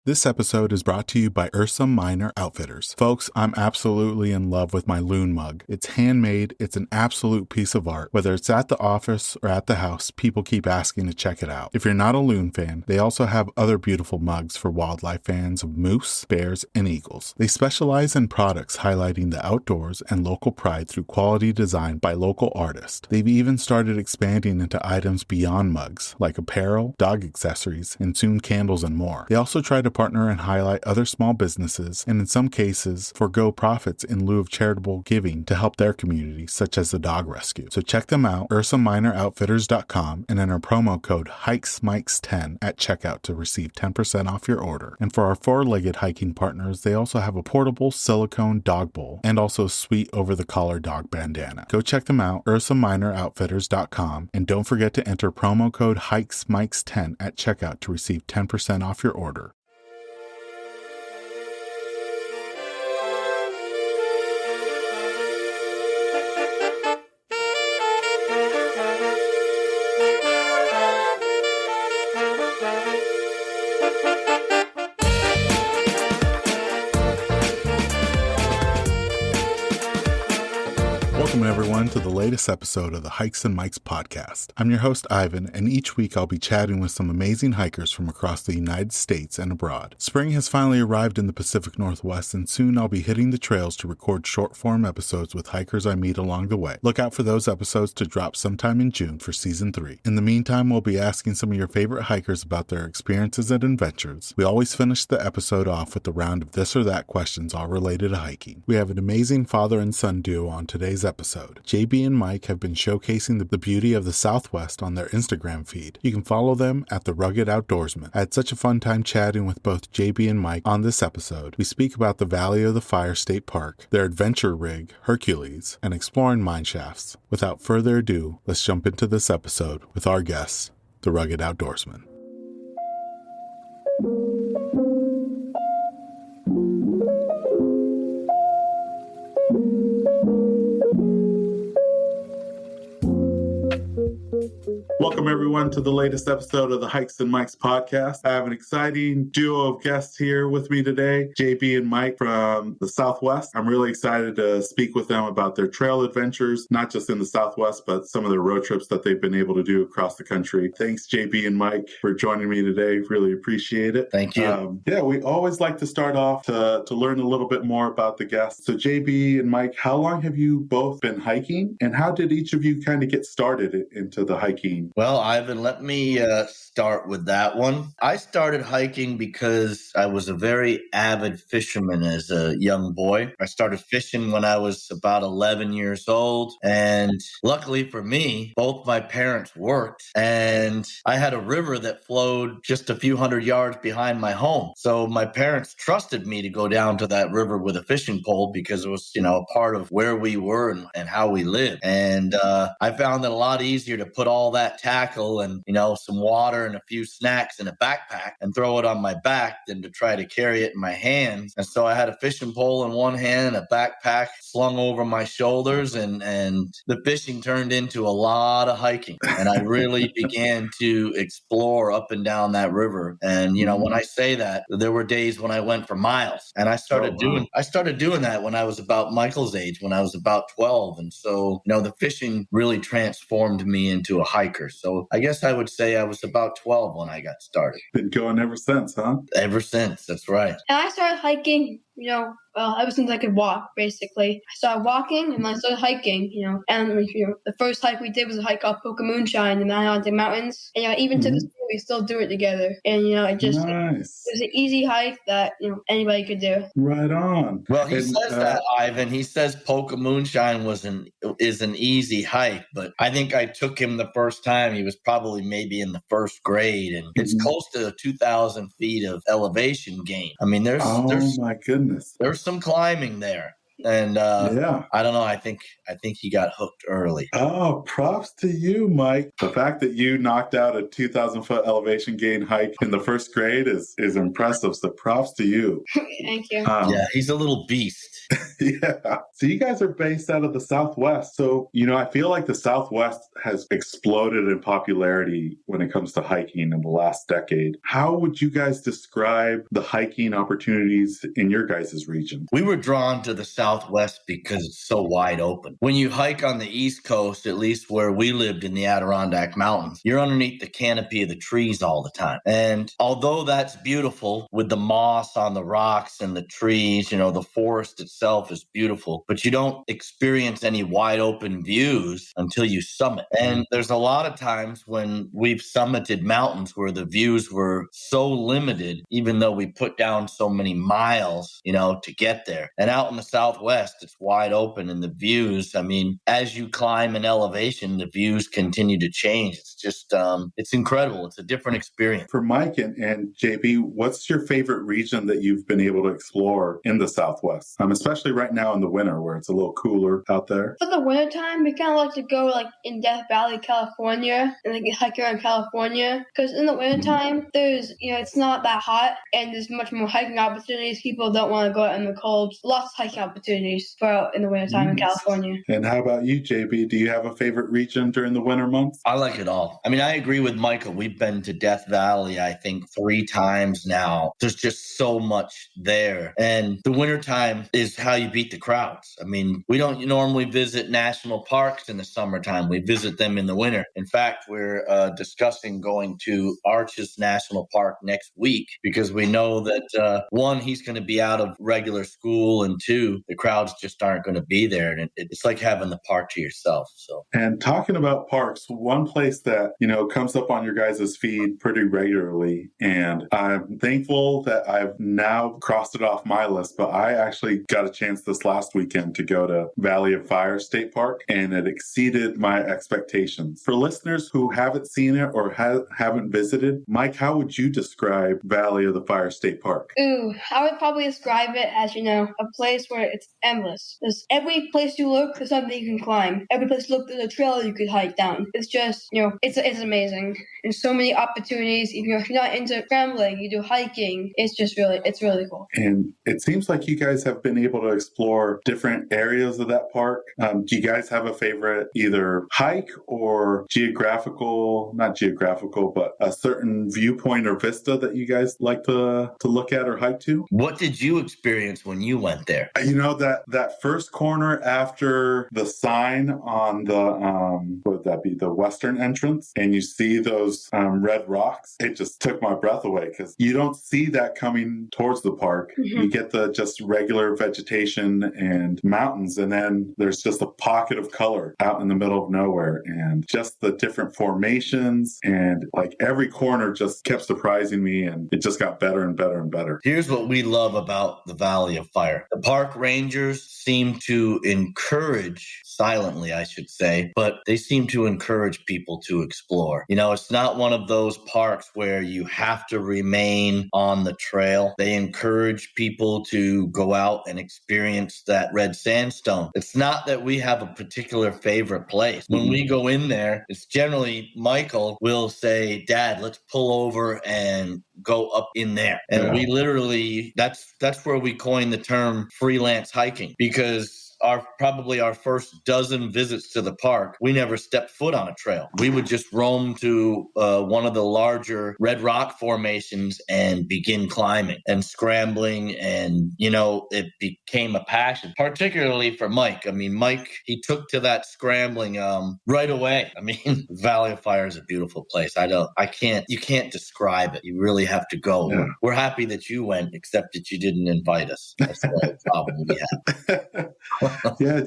This episode is brought to you by Ursa Minor Outfitters. Folks, I'm absolutely in love with my loon mug. It's handmade, it's an absolute piece of art. Whether it's at the office or at the house, people keep asking to check it out. If you're not a loon fan, they also have other beautiful mugs for wildlife fans of moose, bears, and eagles. They specialize in products highlighting the outdoors and local pride through quality design by local artists. They've even started expanding into items beyond mugs, like apparel, dog accessories, and soon candles and more. They also try to partner and highlight other small businesses, and in some cases, forego profits in lieu of charitable giving to help their community, such as the dog rescue. So check them out, UrsaMinorOutfitters.com, and enter promo code HikesMikes10 at checkout to receive 10% off your order. And for our four-legged hiking partners, they also have a portable silicone dog bowl and also a sweet over-the-collar dog bandana. Go check them out, UrsaMinorOutfitters.com, and don't forget to enter promo code HikesMikes10 at checkout to receive 10% off your order. Welcome everyone to the latest episode of the Hikes and Mikes podcast. I'm your host Ivan, and each week I'll be chatting with some amazing hikers from across the United States and abroad. Spring has finally arrived in the Pacific Northwest, and soon I'll be hitting the trails to record short-form episodes with hikers I meet along the way. Look out for those episodes to drop sometime in June for Season 3. In the meantime, we'll be asking some of your favorite hikers about their experiences and adventures. We always finish the episode off with a round of this or that questions all related to hiking. We have an amazing father and son duo on today's episode. JB and Mike have been showcasing the beauty of the Southwest on their Instagram feed. You can follow them at The Rugged Outdoorsmen. I had such a fun time chatting with both JB and Mike on this episode. We speak about the Valley of the Fire State Park, their adventure rig, Hercules, and exploring mine shafts. Without further ado, let's jump into this episode with our guests, The Rugged Outdoorsmen. Welcome everyone to the latest episode of the Hikes and Mikes podcast. I have an exciting duo of guests here with me today, JB and Mike from the Southwest. I'm really excited to speak with them about their trail adventures, not just in the Southwest, but some of the road trips that they've been able to do across the country. Thanks, JB and Mike, for joining me today. Really appreciate it. Thank you. We always like to start off to learn a little bit more about the guests. So JB and Mike, how long have you both been hiking, and how did each of you kind of get started into the hiking? Well, Ivan, let me start with that one. I started hiking because I was a very avid fisherman as a young boy. I started fishing when I was about 11 years old. And luckily for me, both my parents worked. And I had a river that flowed just a few hundred yards behind my home. So my parents trusted me to go down to that river with a fishing pole because it was, a part of where we were and how we lived. And I found it a lot easier to put all that tackle and, some water and a few snacks in a backpack and throw it on my back than to try to carry it in my hands. And so I had a fishing pole in one hand and a backpack slung over my shoulders, and the fishing turned into a lot of hiking. And I really began to explore up and down that river. And, when I say that, there were days when I went for miles, and I started doing that when I was about Michael's age, when I was about 12. And so, the fishing really transformed me into a hiker. So I guess I would say I was about 12 when I got started. Been going ever since, huh? Ever since, that's right. And I started hiking, ever since I could walk, basically. I started walking and I started hiking, and the first hike we did was a hike up Moonshine in the Mountain Mountains. And even to this day, we still do it together. And it just nice. It was an easy hike that anybody could do. Right on. Well, he says that, Ivan. He says Moonshine is an easy hike, but I think I took him the first time. He was probably maybe in the first grade, and it's close to 2,000 feet of elevation gain. I mean, there's my goodness. There's some climbing there. And Yeah. I don't know. I think he got hooked early. Oh, props to you, Mike. The fact that you knocked out a 2,000-foot elevation gain hike in the first grade is impressive. So props to you. Thank you. Yeah, he's a little beast. Yeah. So you guys are based out of the Southwest. So, I feel like the Southwest has exploded in popularity when it comes to hiking in the last decade. How would you guys describe the hiking opportunities in your guys' region? We were drawn to the Southwest because it's so wide open. When you hike on the East Coast, at least where we lived in the Adirondack Mountains, you're underneath the canopy of the trees all the time. And although that's beautiful with the moss on the rocks and the trees, the forest itself is beautiful, but you don't experience any wide open views until you summit. And there's a lot of times when we've summited mountains where the views were so limited, even though we put down so many miles, to get there. And out in the Southwest, it's wide open, and the views, as you climb in elevation, the views continue to change. It's just, it's incredible. It's a different experience. For Mike and JB, what's your favorite region that you've been able to explore in the Southwest? Especially right now in the winter where it's a little cooler out there. For the wintertime, we kind of like to go in Death Valley, California, and hike around California. Because in the wintertime, there's, it's not that hot, and there's much more hiking opportunities. People don't want to go out in the cold. Lots of hiking opportunities for out in the wintertime in California. And how about you, JB? Do you have a favorite region during the winter months? I like it all. I agree with Michael. We've been to Death Valley, I think, 3 times now. There's just so much there. And the wintertime is how you beat the crowds. We don't normally visit national parks in the summertime. We visit them in the winter. In fact, we're discussing going to Arches National Park next week because we know that, one, he's going to be out of regular school, and 2, the crowds just aren't going to be there. And it's like having the park to yourself. So, and talking about parks, one place that, comes up on your guys' feed pretty regularly, and I'm thankful that I've now crossed it off my list, but I actually got a chance this last weekend to go to Valley of Fire State Park, and it exceeded my expectations. For listeners who haven't seen it or haven't visited, Mike, how would you describe Valley of the Fire State Park? Ooh, I would probably describe it as, a place where it's endless. There's every place you look, there's something you can climb. Every place you look, there's a trail you could hike down. It's just, it's amazing. And so many opportunities. If you're not into scrambling, you do hiking. It's really cool. And it seems like you guys have been able to explore different areas of that park. Do you guys have a favorite either hike or not geographical, but a certain viewpoint or vista that you guys like to look at or hike to? what did you experience when you went there? That first corner after the sign on the, what would that be, the western entrance, and you see those red rocks, it just took my breath away because you don't see that coming towards the park. Mm-hmm. You get the just regular vegetation and mountains, and then there's just a pocket of color out in the middle of nowhere, and just the different formations, and every corner just kept surprising me, and it just got better and better and better. Here's what we love about the Valley of Fire. The park rangers seem to encourage, silently I should say, but they seem to encourage people to explore. It's not one of those parks where you have to remain on the trail. They encourage people to go out and experience that red sandstone. It's not that we have a particular favorite place. When we go in there, it's generally Michael will say, "Dad, let's pull over and go up in there." And we literally, that's where we coined the term freelance hiking, because probably our first dozen visits to the park, we never stepped foot on a trail. We would just roam to one of the larger red rock formations and begin climbing and scrambling. And, it became a passion, particularly for Mike. Mike, he took to that scrambling right away. Valley of Fire is a beautiful place. You can't describe it. You really have to go. Yeah. We're happy that you went, except that you didn't invite us. That's the problem we have. Yeah,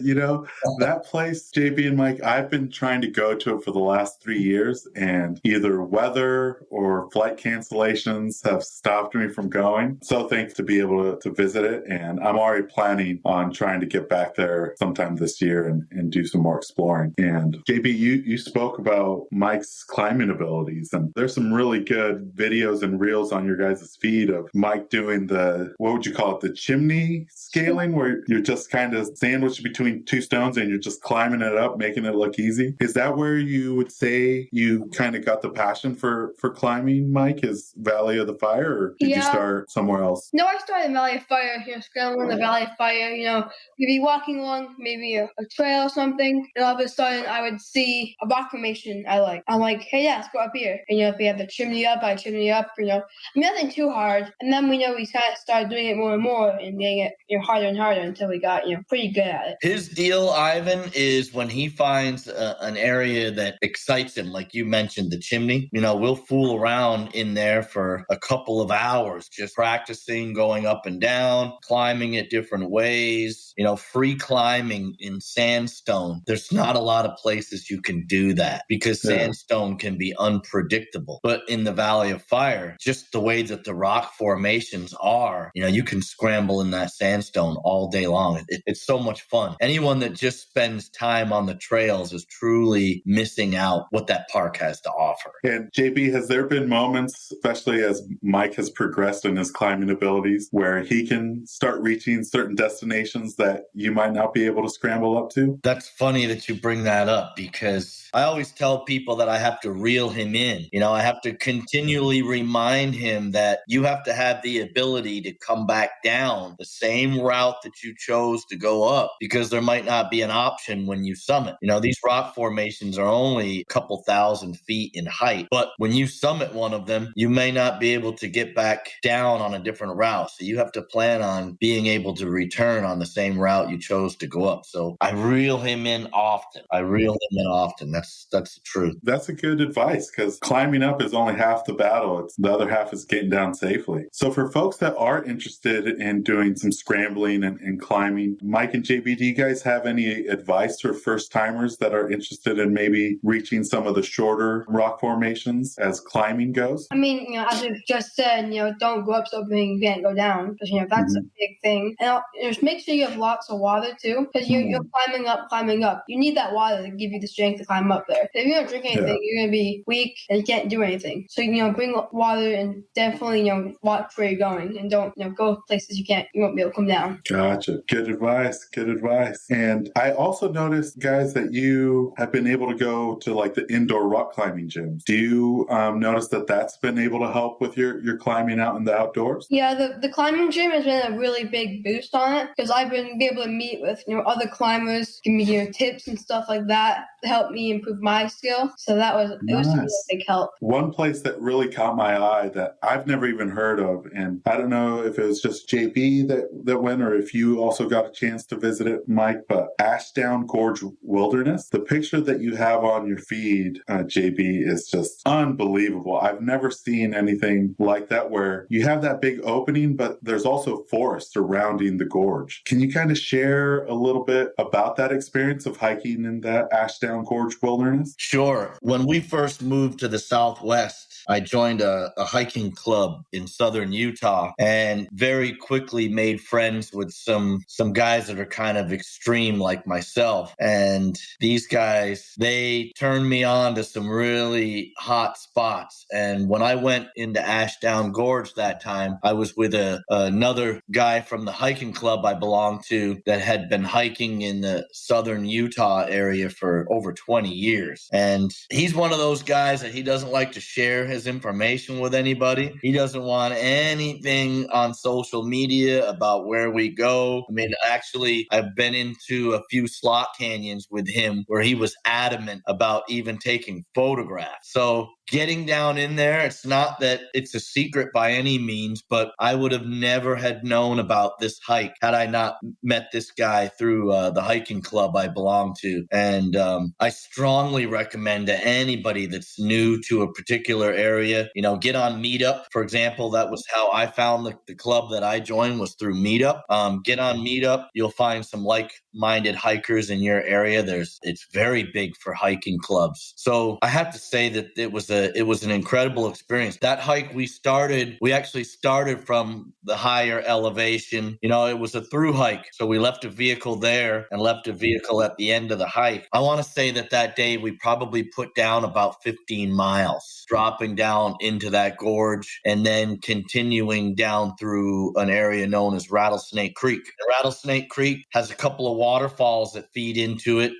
that place, JB and Mike, I've been trying to go to it for the last 3 years, and either weather or flight cancellations have stopped me from going. So thankful to be able to visit it, and I'm already planning on trying to get back there sometime this year and do some more exploring. And JB, you spoke about Mike's climbing abilities, and there's some really good videos and reels on your guys' feed of Mike doing what would you call it, the chimney scaling, where you're just kind of sandwiched between two stones and you're just climbing it up, making it look easy. Is that where you would say you kind of got the passion for climbing, Mike, is Valley of the Fire, or did you start somewhere else? No, I started in Valley of Fire, scrambling the Valley of Fire, maybe walking along maybe a trail or something, and all of a sudden I would see a rock formation I like. I'm like, hey, yeah, let's go up here. And, if we have the chimney up, nothing too hard. And then we kind of started doing it more and more and getting it harder and harder until we got pretty good at it. His deal, Ivan, is when he finds an area that excites him, like you mentioned, the chimney. We'll fool around in there for a couple of hours, just practicing going up and down, climbing it different ways. Free climbing in sandstone. There's not a lot of places you can do that because sandstone can be unpredictable. But in the Valley of Fire, just the way that the rock formations are, you can scramble in that sandstone all day long. It's so much fun. Anyone that just spends time on the trails is truly missing out what that park has to offer. And JB, has there been moments, especially as Mike has progressed in his climbing abilities, where he can start reaching certain destinations that you might not be able to scramble up to? That's funny that you bring that up, because I always tell people that I have to reel him in. I have to continually remind him that you have to have the ability to come back down the same route that you chose to go up, because there might not be an option when you summit. These rock formations are only a couple thousand feet in height, but when you summit one of them, you may not be able to get back down on a different route. So you have to plan on being able to return on the same route you chose to go up. So I reel him in often. That's the truth. That's a good advice, because climbing up is only half the battle. The other half is getting down safely. So for folks that are interested in doing some scrambling and climbing, Mike and JB, do you guys have any advice for first timers that are interested in maybe reaching some of the shorter rock formations as climbing goes? As we've just said, don't go up something you can't go down, because that's a big thing. And just make sure you have lots of water too, because you're climbing up. You need that water to give you the strength to climb up there. If you don't drink anything, you're gonna be weak and you can't do anything. So bring water and definitely watch where you're going, and don't go places you won't be able to come down. Gotcha. Good advice. And I also noticed, guys, that you have been able to go to like the indoor rock climbing gyms. Do you notice that that's been able to help with your climbing out in the outdoors? Yeah, the climbing gym has been a really big boost on it, because I've been able to meet with other climbers, give me tips and stuff like that to help me improve my skill. So it was a really big help. One place that really caught my eye that I've never even heard of, and I don't know if it was just JB that went or if you also got a chance to visit it, Mike, but Ashdown Gorge Wilderness. The picture that you have on your feed, JB, is just unbelievable. I've never seen anything like that, where you have that big opening, but there's also forest surrounding the gorge. Can you kind of share a little bit about that experience of hiking in that Ashdown Gorge Wilderness? Sure. When we first moved to the Southwest, I joined a hiking club in southern Utah, and very quickly made friends with some guys that are kind of extreme like myself. And these guys, they turned me on to some really hot spots. And when I went into Ashdown Gorge that time, I was with another guy from the hiking club I belonged to that had been hiking in the southern Utah area for over 20 years. And he's one of those guys that he doesn't like to share his information with anybody. He doesn't want anything on social media about where we go. Actually, I've been into a few slot canyons with him where he was adamant about even taking photographs. So getting down in there, it's not that it's a secret by any means, but I would have never had known about this hike had I not met this guy through the hiking club I belong to. And I strongly recommend to anybody that's new to a particular area, get on Meetup. For example, that was how I found the club that I joined, was through Meetup. Get on Meetup. You'll find some like-minded hikers in your area. It's very big for hiking clubs. So I have to say that it was an incredible experience. That hike we actually started from the higher elevation. It was a through hike. So we left a vehicle there and left a vehicle at the end of the hike. I want to say that day we probably put down about 15 miles, dropping down into that gorge and then continuing down through an area known as Rattlesnake Creek. And Rattlesnake Creek has a couple of waterfalls that feed into it,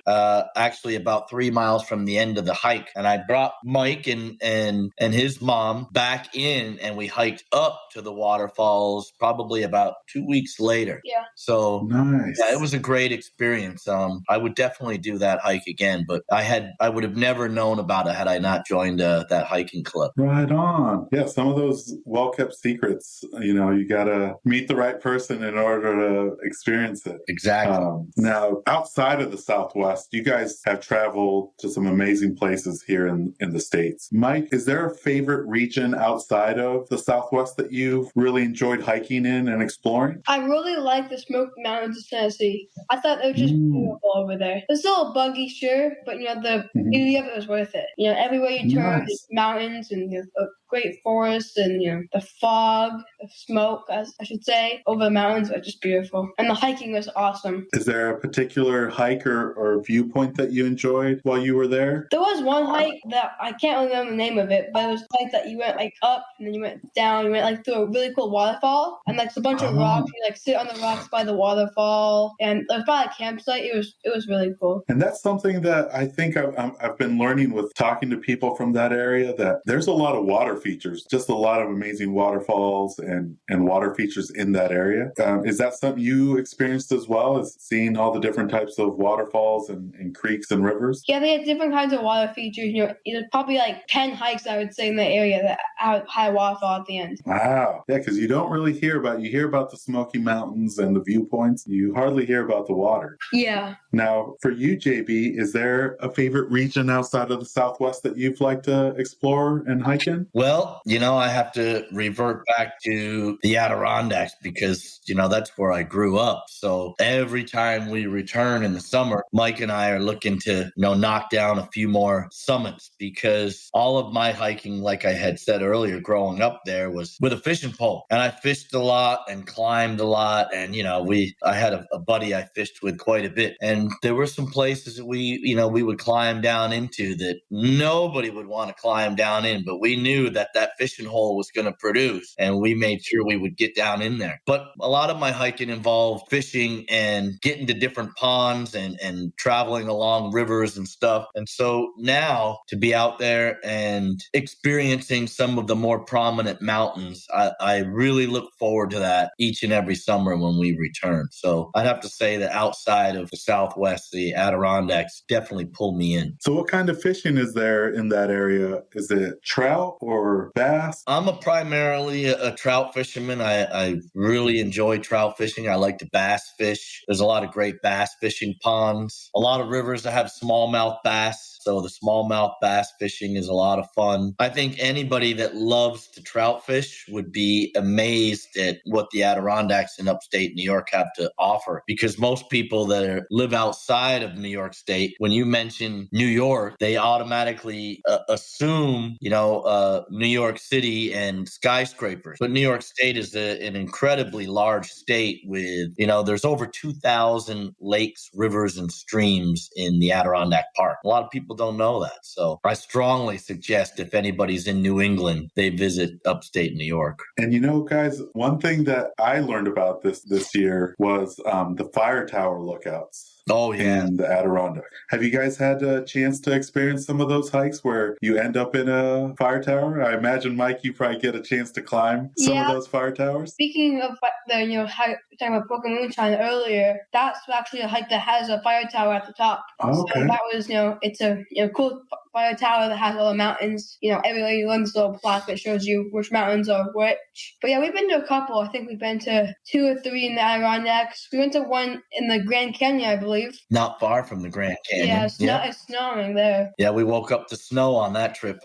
actually about 3 miles from the end of the hike. And I brought Mike and his mom back in, and we hiked up to the waterfalls probably about 2 weeks later. Yeah. So nice. Yeah, it was a great experience. I would definitely do that hike again, but I would have never known about it had I not joined that hiking club. Right on. Yeah, some of those well-kept secrets, you got to meet the right person in order to experience it. Exactly. Now, outside of the Southwest, you guys have traveled to some amazing places here in the States. Mike, is there a favorite region outside of the Southwest that you've really enjoyed hiking in and exploring? I really like the Smoky Mountains of Tennessee. I thought it was just beautiful over there. It's a little buggy, sure, but the beauty of it was worth it. Everywhere you turn, it's mountains and a great forest, and the fog, the smoke, as I should say, over the mountains was just beautiful. And the hiking was awesome. Is there a particular hike or viewpoint that you enjoyed while you were there? There was one hike that I can't remember the name of it, but it was a hike that you went up and then you went down. You went through a really cool waterfall, and it's a bunch of rocks. You sit on the rocks by the waterfall, and it was by a campsite. It was really cool. And that's something that I think I've been learning with talking to people from that area, that there's a lot of water features, just a lot of amazing waterfalls and water features in that area. Is that something you experienced as well, as seeing all the different types of waterfalls and creeks and rivers? Yeah, they had different kinds of water features. There's probably 10 hikes, I would say, in the area that had a waterfall at the end. Wow. Yeah, because you don't really hear about the Smoky Mountains and the viewpoints. You hardly hear about the water. Yeah. Now, for you, JB, is there a favorite region outside of the Southwest that you've liked to explore and hike in? Well, I have to revert back to the Adirondacks because, that's where I grew up. So every time we return in the summer, Mike and I are looking to, knock down a few more summits, because all of my hiking, like I had said earlier, growing up there was with a fishing pole. And I fished a lot and climbed a lot. And, I had a buddy I fished with quite a bit. And there were some places that we would climb down into that nobody would want to climb down in, but we knew that fishing hole was going to produce, and we made sure we would get down in there. But a lot of my hiking involved fishing and getting to different ponds and traveling along rivers and stuff. And so now to be out there and experiencing some of the more prominent mountains, I really look forward to that each and every summer when we return. So I'd have to say that outside of the Southwest, the Adirondacks definitely pull me in. So what kind of fishing is there in that area? Is it trout or bass? I'm primarily a trout fisherman. I really enjoy trout fishing. I like to bass fish. There's a lot of great bass fishing ponds, a lot of rivers that have smallmouth bass. So the smallmouth bass fishing is a lot of fun. I think anybody that loves to trout fish would be amazed at what the Adirondacks in upstate New York have to offer, because most people that live outside of New York State, when you mention New York, they automatically assume, New York City and skyscrapers. But New York State is an incredibly large state with, there's over 2,000 lakes, rivers, and streams in the Adirondack Park. A lot of people don't know that. So I strongly suggest if anybody's in New England, they visit upstate New York. And guys, one thing that I learned about this year was the fire tower lookouts. Oh, yeah. In the Adirondack. Have you guys had a chance to experience some of those hikes where you end up in a fire tower? I imagine, Mike, you probably get a chance to climb some of those fire towers. Speaking of the, hike, talking about Broken Moonshine earlier, that's actually a hike that has a fire tower at the top. Oh, okay. So that was, it's a cool by a tower that has all the mountains. Everybody learns a little plaque that shows you which mountains are which. But yeah, we've been to a couple. I think we've been to 2 or 3 in the Adirondacks. We went to one in the Grand Canyon, I believe. Not far from the Grand Canyon. Yeah, it's snowing there. Yeah, we woke up to snow on that trip.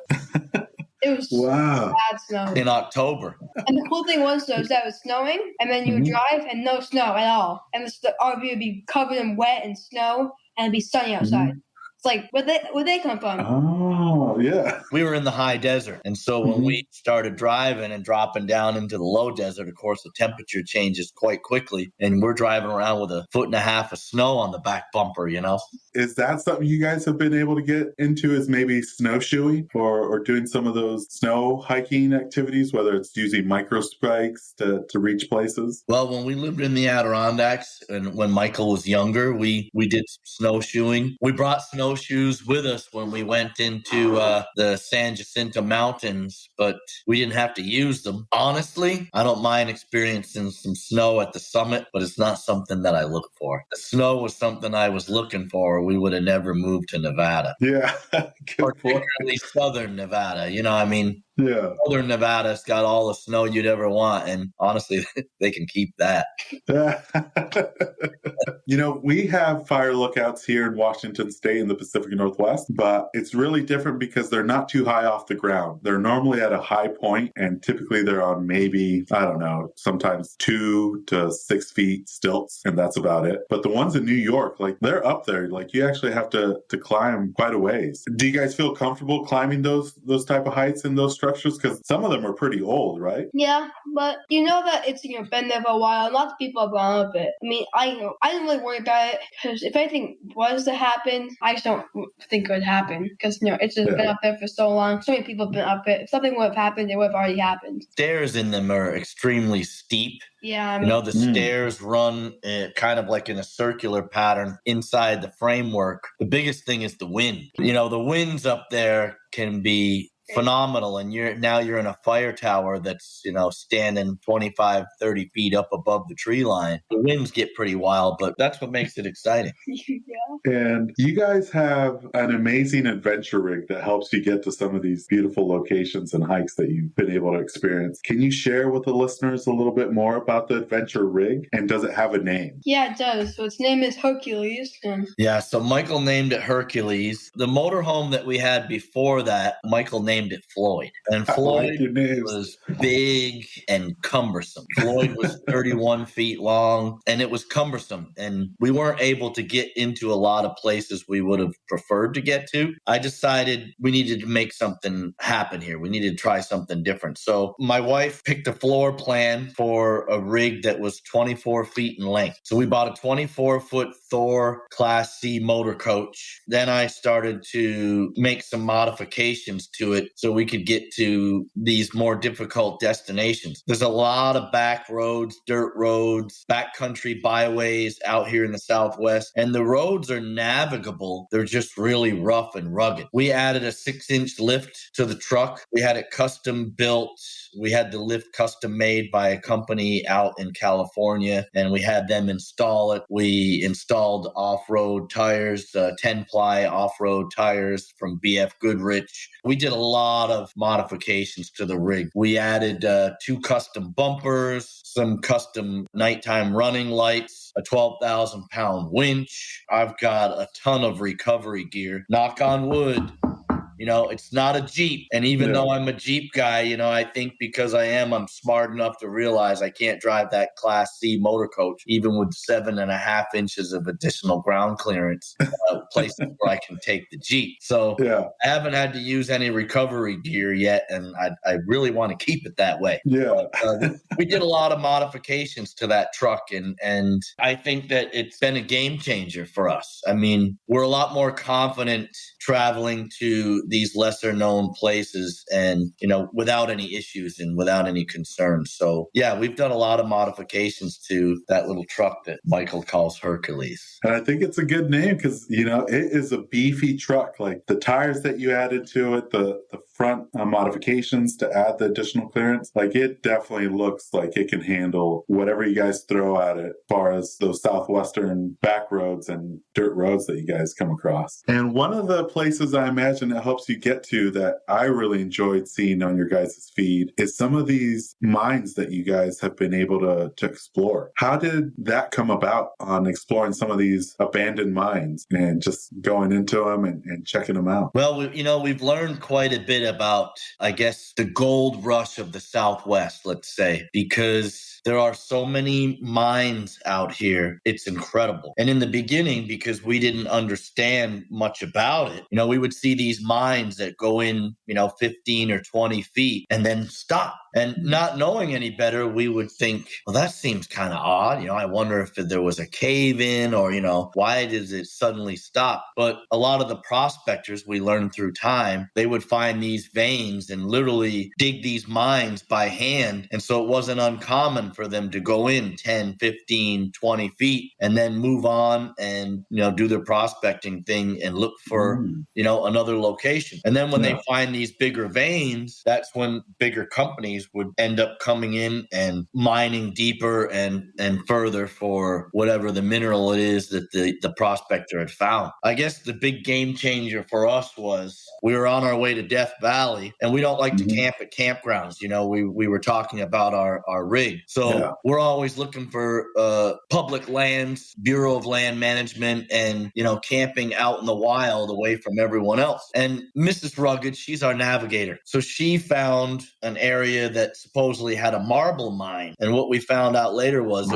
It was bad snow. In October. And the cool thing was, though, is that it was snowing, and then you would drive and no snow at all. And the RV would be covered in wet and snow, and it'd be sunny outside. It's like, where'd they come from? Oh, yeah. We were in the high desert. And so when we started driving and dropping down into the low desert, of course, the temperature changes quite quickly. And we're driving around with 1.5 feet of snow on the back bumper, Is that something you guys have been able to get into, is maybe snowshoeing or doing some of those snow hiking activities, whether it's using micro spikes to reach places? Well, when we lived in the Adirondacks and when Michael was younger, we did snowshoeing. We brought snowshoes with us when we went into the San Jacinto Mountains, but we didn't have to use them. Honestly, I don't mind experiencing some snow at the summit, but it's not something that I look for. The snow was something I was looking for. We would have never moved to Nevada. Yeah. Particularly southern Nevada. Yeah. Southern Nevada's got all the snow you'd ever want, and honestly, they can keep that. We have fire lookouts here in Washington State in the Pacific Northwest, but it's really different because they're not too high off the ground. They're normally at a high point, and typically they're on maybe, I don't know, sometimes 2 to 6 feet stilts, and that's about it. But the ones in New York, they're up there. You actually have to climb quite a ways. Do you guys feel comfortable climbing those type of heights in those structures? Because some of them are pretty old, right? Yeah, but that it's been there for a while. Lots of people have gone up it. I didn't really worry about it because if anything was to happen, I just don't think it would happen because it's just been up there for so long. So many people have been up it. If something would have happened, it would have already happened. Stairs in them are extremely steep. Yeah, the stairs run kind of like in a circular pattern inside the framework. The biggest thing is the wind. The winds up there can be phenomenal, and you're in a fire tower that's standing 25-30 feet up above the tree line. The winds get pretty wild, but that's what makes it exciting. And you guys have an amazing adventure rig that helps you get to some of these beautiful locations and hikes that you've been able to experience. Can you share with the listeners a little bit more about the adventure rig, and does it have a name? Yeah, it does. So its name is Hercules. Yeah, so Michael named it Hercules. The motorhome that we had before that, Michael named it Floyd. And Floyd was big and cumbersome. Floyd was 31 feet long, and it was cumbersome. And we weren't able to get into a lot of places we would have preferred to get to. I decided we needed to make something happen here. We needed to try something different. So my wife picked a floor plan for a rig that was 24 feet in length. So we bought a 24-foot Thor Class C motor coach. Then I started to make some modifications to it so we could get to these more difficult destinations. There's a lot of back roads, dirt roads, backcountry byways out here in the Southwest, and the roads are navigable. They're just really rough and rugged. We added a 6-inch lift to the truck. We had it custom built. We had the lift custom made by a company out in California, and we had them install it. We installed off-road tires, 10-ply off-road tires from BF Goodrich. We did a lot of modifications to the rig. We added 2 custom bumpers, some custom nighttime running lights, a 12,000-pound winch. I've got a ton of recovery gear. Knock on wood. It's not a Jeep. And even though I'm a Jeep guy, I think because I'm smart enough to realize I can't drive that Class C motor coach, even with 7.5 inches of additional ground clearance, places where I can take the Jeep. So I haven't had to use any recovery gear yet, and I really want to keep it that way. Yeah. We did a lot of modifications to that truck, and I think that it's been a game changer for us. We're a lot more confident traveling to these lesser known places and, without any issues and without any concerns. So we've done a lot of modifications to that little truck that Michael calls Hercules. And I think it's a good name because, it is a beefy truck. Like the tires that you added to it, the front modifications to add the additional clearance. Like, it definitely looks like it can handle whatever you guys throw at it as far as those southwestern back roads and dirt roads that you guys come across. And one of the places I imagine it helps you get to that I really enjoyed seeing on your guys' feed is some of these mines that you guys have been able to explore. How did that come about on exploring some of these abandoned mines and just going into them and checking them out? Well, we've learned quite a bit about, I guess, the gold rush of the Southwest, let's say, because there are so many mines out here. It's incredible. And in the beginning, because we didn't understand much about it, we would see these mines that go in, 15 or 20 feet and then stop. And not knowing any better, we would think, well, that seems kind of odd. I wonder if there was a cave in or, why does it suddenly stop? But a lot of the prospectors we learned through time, they would find these veins and literally dig these mines by hand. And so it wasn't uncommon for them to go in 10, 15, 20 feet and then move on and, do their prospecting thing and look for, another location. And then when they find these bigger veins, that's when bigger companies would end up coming in and mining deeper and further for whatever the mineral it is that the prospector had found. I guess the big game changer for us was we were on our way to Death Valley, and we don't like to camp at campgrounds. We were talking about our rig. So we're always looking for public lands, Bureau of Land Management, and, camping out in the wild away from everyone else. And Mrs. Rugged, she's our navigator. So she found an area that supposedly had a marble mine. And what we found out later was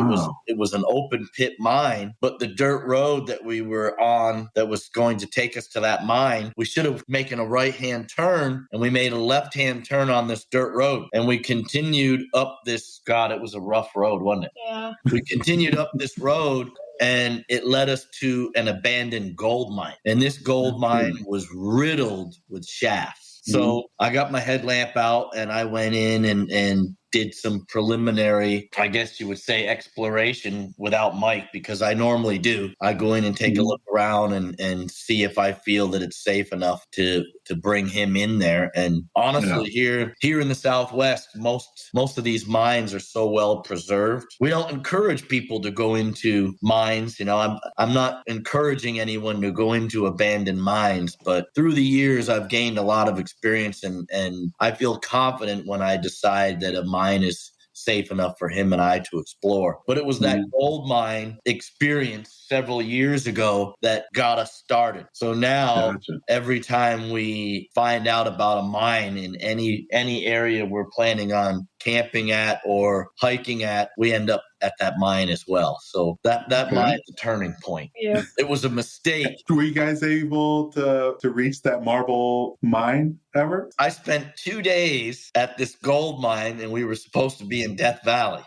it was an open pit mine, but the dirt road that we were on that was going to take us to that mine, we should have making a right-hand turn, and we made a left-hand turn on this dirt road. And we continued up this, God, it was a rough road, wasn't it? Yeah. We continued up this road, and it led us to an abandoned gold mine. And this gold mine was riddled with shafts. So I got my headlamp out and I went in and did some preliminary, I guess you would say, exploration without Mike, because I normally do. I go in and take a look around and see if I feel that it's safe enough to bring him in there. And honestly, here in the Southwest, most of these mines are so well preserved. We don't encourage people to go into mines. I'm not encouraging anyone to go into abandoned mines, but through the years, I've gained a lot of experience, and I feel confident when I decide that a mine is safe enough for him and I to explore. But it was that gold mine experience several years ago that got us started. So now every time we find out about a mine in any area we're planning on camping at or hiking at, we end up at that mine as well. So that mine is a turning point. Yeah. It was a mistake. Were you guys able to reach that marble mine ever? I spent 2 days at this gold mine, and we were supposed to be in Death Valley.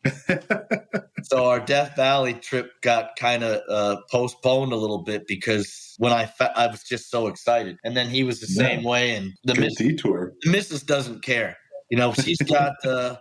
So our Death Valley trip got kind of postponed a little bit because when I was just so excited. And then he was the same way. And the missus doesn't care. She's got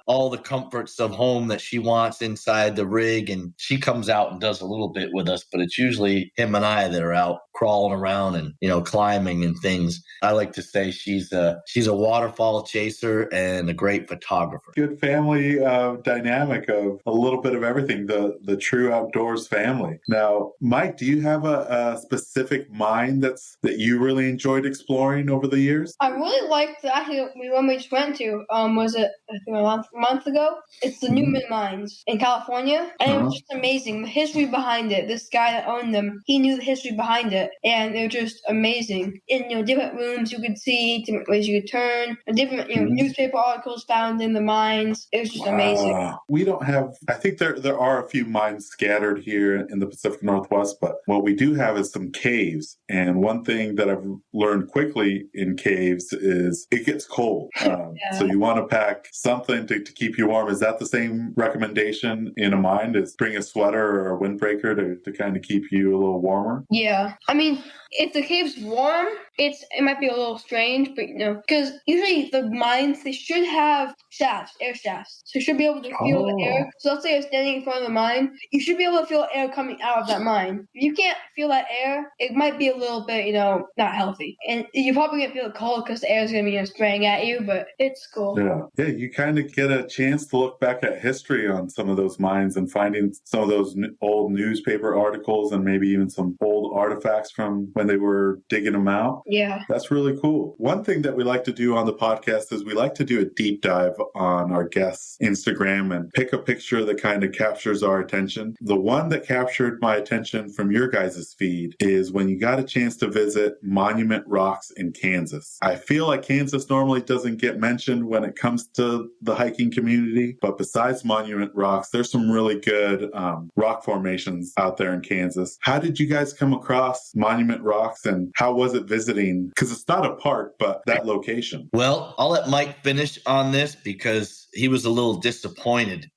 all the comforts of home that she wants inside the rig, and she comes out and does a little bit with us, but it's usually him and I that are out crawling around and, climbing and things. I like to say she's a waterfall chaser and a great photographer. Good family dynamic of a little bit of everything, the true outdoors family. Now, Mike, do you have a specific mine that you really enjoyed exploring over the years? I really liked actually the one we just went to. Was it I think a month ago? It's the Newman Mines in California, and it was just amazing. The history behind it. This guy that owned them, he knew the history behind it, and they were just amazing. In different rooms you could see, different ways you could turn, and different newspaper articles found in the mines. It was just amazing. We don't have. I think there are a few mines scattered here in the Pacific Northwest, but what we do have is some caves. And one thing that I've learned quickly in caves is it gets cold. So you want to pack something to keep you warm, is that the same recommendation in mind, is bring a sweater or a windbreaker to kind of keep you a little warmer? Yeah. I mean, if the cave's warm, it might be a little strange, but because usually the mines, they should have shafts, air shafts. So you should be able to feel the air. So let's say you're standing in front of the mine, you should be able to feel air coming out of that mine. If you can't feel that air, it might be a little bit, not healthy. And you probably gonna feel cold because the air is gonna be spraying at you, but it's cool. Yeah, you kind of get a chance to look back at history on some of those mines and finding some of those old newspaper articles and maybe even some old artifacts from when they were digging them out. Yeah. That's really cool. One thing that we like to do on the podcast is we like to do a deep dive on our guests' Instagram and pick a picture that kind of captures our attention. The one that captured my attention from your guys' feed is when you got a chance to visit Monument Rocks in Kansas. I feel like Kansas normally doesn't get mentioned when it comes to the hiking community, but besides Monument Rocks, there's some really good rock formations out there in Kansas. How did you guys come across Monument Rocks, and how was it visiting? Because it's not a park, but that location. Well, I'll let Mike finish on this because he was a little disappointed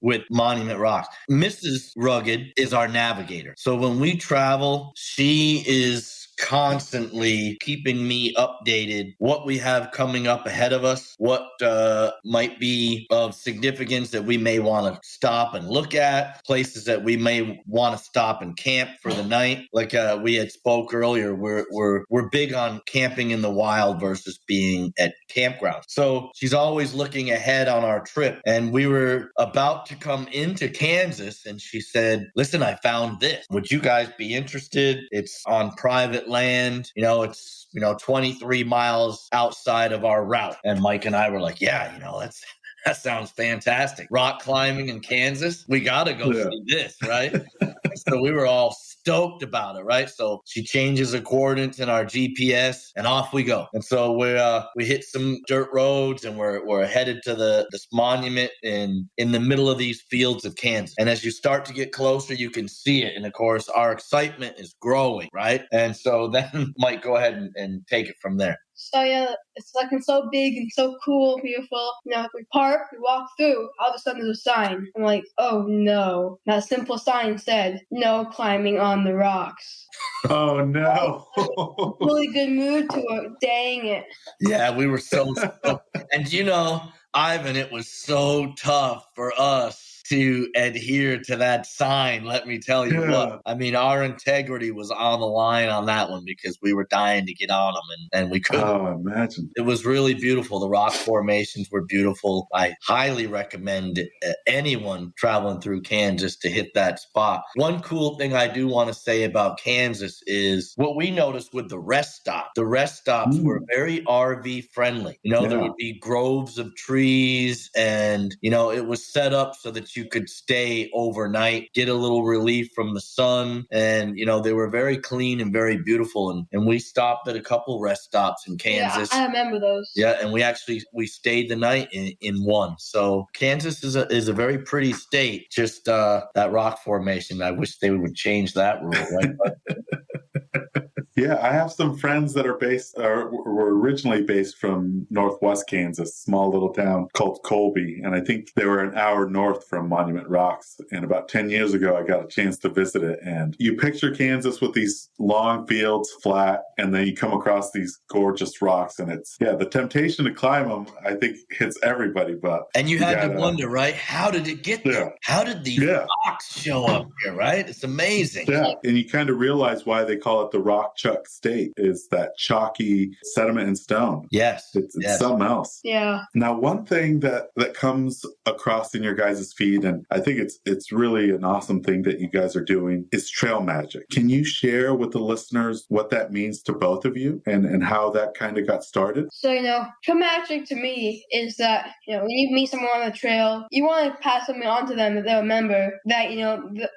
with Monument Rocks. Mrs. Rugged is our navigator. So when we travel, she is constantly keeping me updated what we have coming up ahead of us, what might be of significance that we may want to stop and look at, places that we may want to stop and camp for the night. Like we had spoke earlier, we're big on camping in the wild versus being at campgrounds. So she's always looking ahead on our trip, and we were about to come into Kansas, and she said, "Listen, I found this. Would you guys be interested? It's on private land. It's 23 miles outside of our route." And Mike and I were like, "Yeah, that sounds fantastic. Rock climbing in Kansas. We got to go see this, right?" So we were all stoked about it, right? So she changes the coordinates in our GPS, and off we go. And so we hit some dirt roads, and we're headed to this monument in the middle of these fields of Kansas. And as you start to get closer, you can see it. And of course, our excitement is growing, right? And so then Mike, go ahead and take it from there. So yeah, it's looking so big and so cool, beautiful. We park, we walk through. All of a sudden, there's a sign. I'm like, oh no! That simple sign said, "No climbing on the rocks." Oh no! Really good mood to it. Dang it! Yeah, we were so stoked. And Ivan, it was so tough for us to adhere to that sign. Let me tell you what. I mean, our integrity was on the line on that one because we were dying to get on them, and we couldn't. Oh, imagine. It was really beautiful. The rock formations were beautiful. I highly recommend anyone traveling through Kansas to hit that spot. One cool thing I do want to say about Kansas is what we noticed with the rest stop. The rest stops were very RV friendly. There would be groves of trees, and it was set up so that you could stay overnight, get a little relief from the sun, and they were very clean and very beautiful. And we stopped at a couple rest stops in Kansas. Yeah, I remember those. Yeah, and we stayed the night in one. So Kansas is a very pretty state. Just that rock formation, I wish they would change that rule, right? Yeah, I have some friends that were originally based from Northwest Kansas, small little town called Colby. And I think they were an hour north from Monument Rocks. And about 10 years ago, I got a chance to visit it. And you picture Kansas with these long fields, flat, and then you come across these gorgeous rocks. And the temptation to climb them, I think, hits everybody. And you had to wonder, right? How did it get there? How did these rocks show up here, right? It's amazing. Yeah, and you kind of realize why they call it the rock chuck state, is that chalky sediment and stone. Yes. It's something else. Yeah. Now, one thing that comes across in your guys' feed, and I think it's really an awesome thing that you guys are doing, is trail magic. Can you share with the listeners what that means to both of you and how that kind of got started? So, trail magic to me is that, when you meet someone on the trail, you want to pass something on to them that they'll remember, that,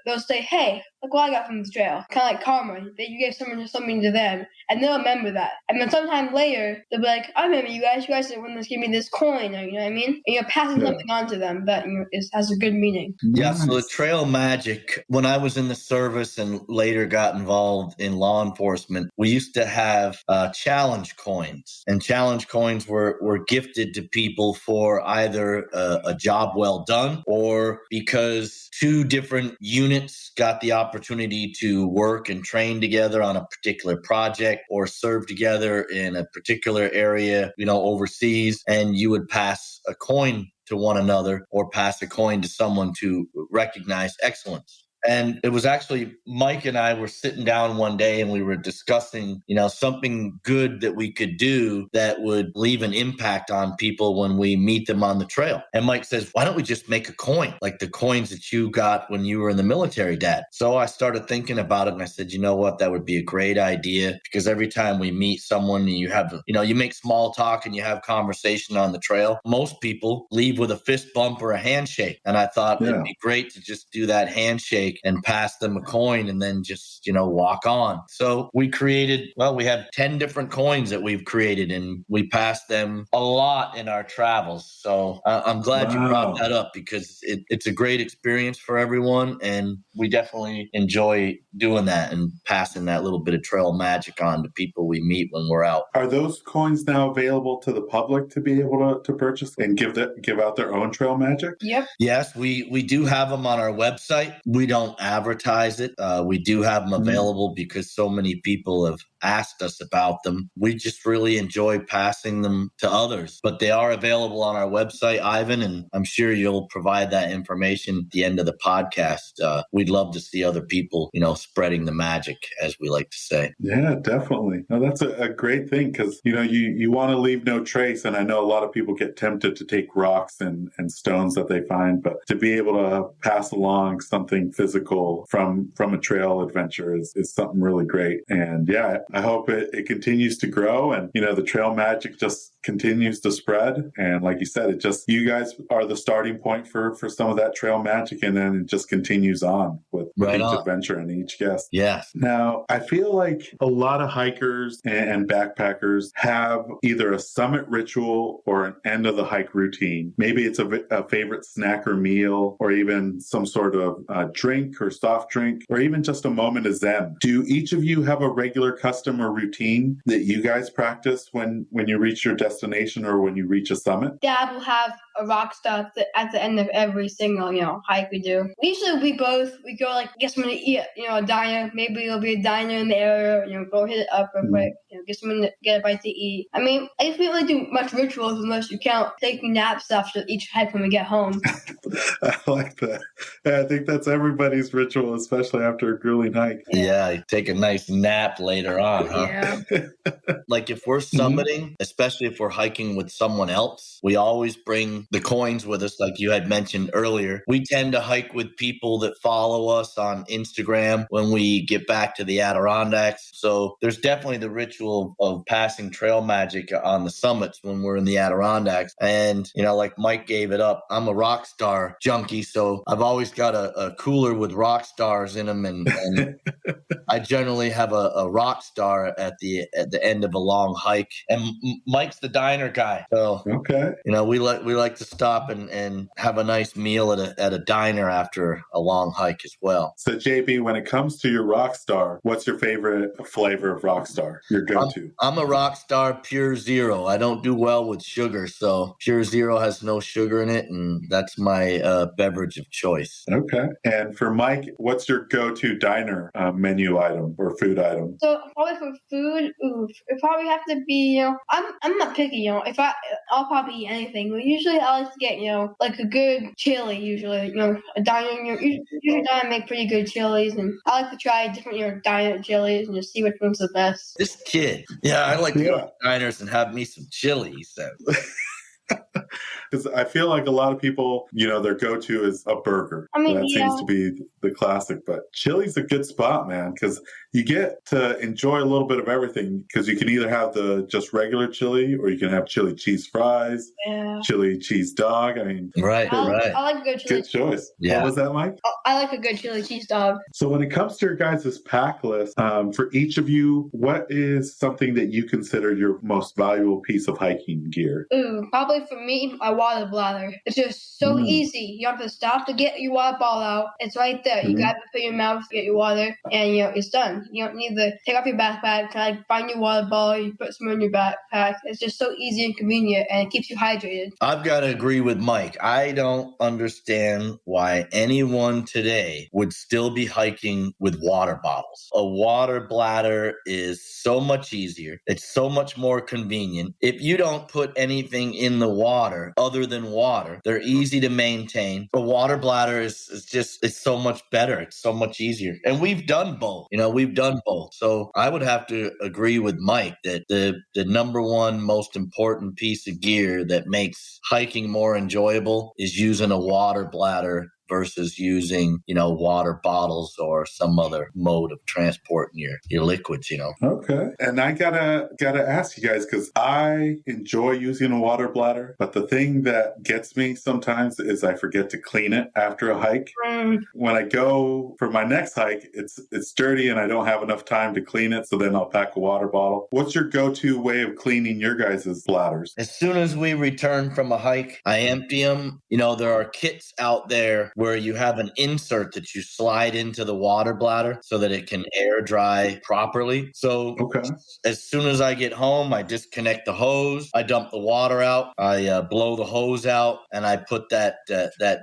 they'll say, "Hey, like what I got from the trail. Kind of like karma. That you gave something to them, and they'll remember that. And then sometime later, they'll be like, I remember you guys. You guys are the ones that gave me this coin, or, you know what I mean? And you're passing something on to them that has a good meaning. Yeah, so the trail magic, when I was in the service and later got involved in law enforcement, we used to have challenge coins. And challenge coins were gifted to people for either a job well done or because two different units got the opportunity to work and train together on a particular project or serve together in a particular area, overseas, and you would pass a coin to one another or pass a coin to someone to recognize excellence. And it was actually Mike and I were sitting down one day and we were discussing, something good that we could do that would leave an impact on people when we meet them on the trail. And Mike says, why don't we just make a coin like the coins that you got when you were in the military, Dad? So I started thinking about it and I said, you know what, that would be a great idea because every time we meet someone and you have, you make small talk and you have conversation on the trail, most people leave with a fist bump or a handshake. And I thought it'd be great to just do that handshake and pass them a coin and then just, walk on. So we have 10 different coins that we've created and we pass them a lot in our travels. So I'm glad you brought that up because it's a great experience for everyone. And we definitely enjoy doing that and passing that little bit of trail magic on to people we meet when we're out. Are those coins now available to the public to be able to purchase and give out their own trail magic? Yep. Yes, we do have them on our website. We don't advertise it. We do have them available because so many people have asked us about them. We just really enjoy passing them to others, but they are available on our website, Ivan, and I'm sure you'll provide that information at the end of the podcast. We'd love to see other people, spreading the magic, as we like to say. Yeah, definitely. No, that's a great thing because, you want to leave no trace. And I know a lot of people get tempted to take rocks and stones that they find, but to be able to pass along something physical from a trail adventure is something really great. And yeah, I hope it continues to grow and, the trail magic just continues to spread. And like you said, you guys are the starting point for some of that trail magic. And then it just continues on with each adventure and each guest. Yes. Now, I feel like a lot of hikers and backpackers have either a summit ritual or an end of the hike routine. Maybe it's a favorite snack or meal, or even some sort of drink or soft drink, or even just a moment of zen. Do each of you have a regular custom or routine that you guys practice when you reach your destination or when you reach a summit? Dad will have a rock star at the end of every single, hike we do. Usually we go get someone to eat, a diner. Maybe it'll be a diner in the area, go hit it up real quick, get someone to get a bite to eat. I mean, I guess we don't really do much rituals unless you count taking naps after each hike when we get home. I like that. I think that's everybody's ritual, especially after a grueling hike. Yeah, you take a nice nap later on, huh? Yeah. Like if we're summiting, especially if we're hiking with someone else, we always bring the coins with us, like you had mentioned earlier. We tend to hike with people that follow us on Instagram when we get back to the Adirondacks. So there's definitely the ritual of passing trail magic on the summits when we're in the Adirondacks. And, like Mike gave it up, I'm a rock star junkie, so I've always got a cooler with rock stars in them, and I generally have a rock star at the end of a long hike. And Mike's the diner guy, so okay, we like to stop and have a nice meal at a diner after a long hike as well. So JB, when it comes to your rock star, what's your favorite flavor of rock star? Your go-to? I'm a rock star pure zero. I don't do well with sugar, so pure zero has no sugar in it, and that's my beverage of choice. Okay. And for Mike, what's your go-to diner menu item or food item? So probably for food, it probably have to be, I'm not picky, I'll probably eat anything. But usually I like to get, like a good chili. Usually, a diner, usually diner make pretty good chilies, and I like to try different, diner chilies and just see which one's the best. This kid, I like to go to diners and have me some chili. So. Because I feel like a lot of people, their go-to is a burger. I mean, that seems to be the classic. But chili's a good spot, man, because you get to enjoy a little bit of everything. Because you can either have the just regular chili, or you can have chili cheese fries, chili cheese dog. I mean, right. I like a good chili. Good choice. Yeah. What was that, Mike? I like a good chili cheese dog. So when it comes to your guys' pack list, for each of you, what is something that you consider your most valuable piece of hiking gear? Ooh, probably for me, my water bladder. It's just so easy. You don't have to stop to get your water bottle out. It's right there. You grab it, put it in your mouth, get your water, and it's done. You don't need to take off your backpack, find your water bottle, you put some in your backpack. It's just so easy and convenient, and it keeps you hydrated. I've got to agree with Mike. I don't understand why anyone today would still be hiking with water bottles. A water bladder is so much easier. It's so much more convenient. If you don't put anything in the water other than water, they're easy to maintain. A water bladder is it's so much better. It's so much easier. And we've done both. We've done both. So I would have to agree with Mike that the number one most important piece of gear that makes hiking more enjoyable is using a water bladder versus using, water bottles or some other mode of transporting your liquids, Okay. And I gotta ask you guys, because I enjoy using a water bladder, but the thing that gets me sometimes is I forget to clean it after a hike. When I go for my next hike, it's dirty and I don't have enough time to clean it, so then I'll pack a water bottle. What's your go-to way of cleaning your guys' bladders? As soon as we return from a hike, I empty them. There are kits out there where you have an insert that you slide into the water bladder so that it can air dry properly. So as soon as I get home, I disconnect the hose, I dump the water out, I blow the hose out, and I put that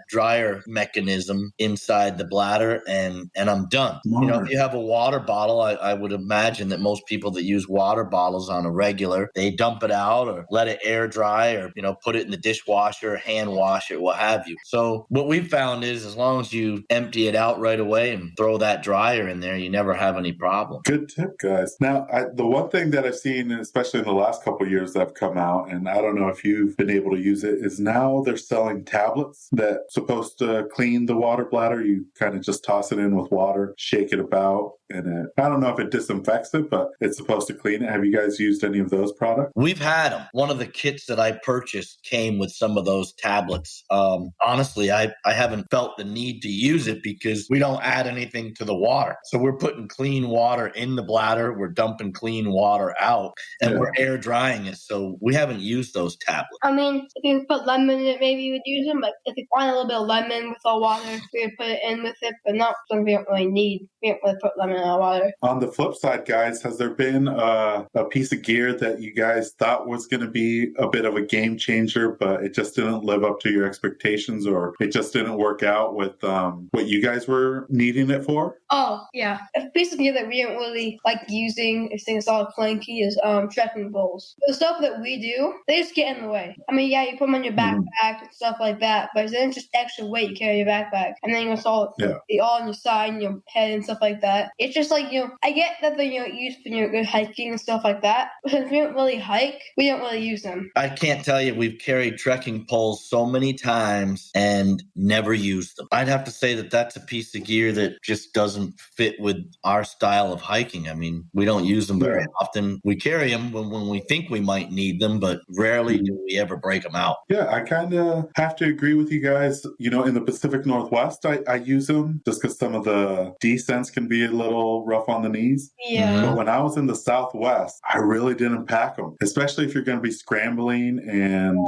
dryer mechanism inside the bladder, and I'm done. If you have a water bottle, I would imagine that most people that use water bottles on a regular, they dump it out or let it air dry or, put it in the dishwasher, hand wash it, what have you. So what we've found is as long as you empty it out right away and throw that dryer in there, you never have any problem. Good tip, guys. Now, the one thing that I've seen, especially in the last couple of years that have come out, and I don't know if you've been able to use it, is now they're selling tablets that's supposed to clean the water bladder. You kind of just toss it in with water, shake it about, and I don't know if it disinfects it, but it's supposed to clean it. Have you guys used any of those products? We've had them. One of the kits that I purchased came with some of those tablets. Honestly, I haven't felt the need to use it because we don't add anything to the water. So we're putting clean water in the bladder, we're dumping clean water out, and we're air drying it. So we haven't used those tablets. I mean, if you put lemon in it, maybe you would use them. But if you find a little bit of lemon with our water, we would put it in with it, but not something we don't really need. We don't really put lemon in our water. On the flip side, guys, has there been a piece of gear that you guys thought was going to be a bit of a game changer, but it just didn't live up to your expectations, or it just didn't work out with what you guys were needing it for? Oh, yeah. A piece of gear that we don't really like using, I think it's all clunky, is trekking poles. The stuff that we do, they just get in the way. I mean, yeah, you put them on your backpack and stuff like that, but then it's just extra weight you carry your backpack. And then you all on your side and your head and stuff like that. It's just like, I get that they're used for good hiking and stuff like that, but if we don't really hike, we don't really use them. I can't tell you, we've carried trekking poles so many times and never used them. I'd have to say that that's a piece of gear that just doesn't fit with our style of hiking. I mean, we don't use them very often. We carry them when we think we might need them, but rarely do we ever break them out. Yeah, I kind of have to agree with you guys. In the Pacific Northwest, I use them just because some of the descents can be a little rough on the knees. Yeah. But when I was in the Southwest, I really didn't pack them, especially if you're going to be scrambling and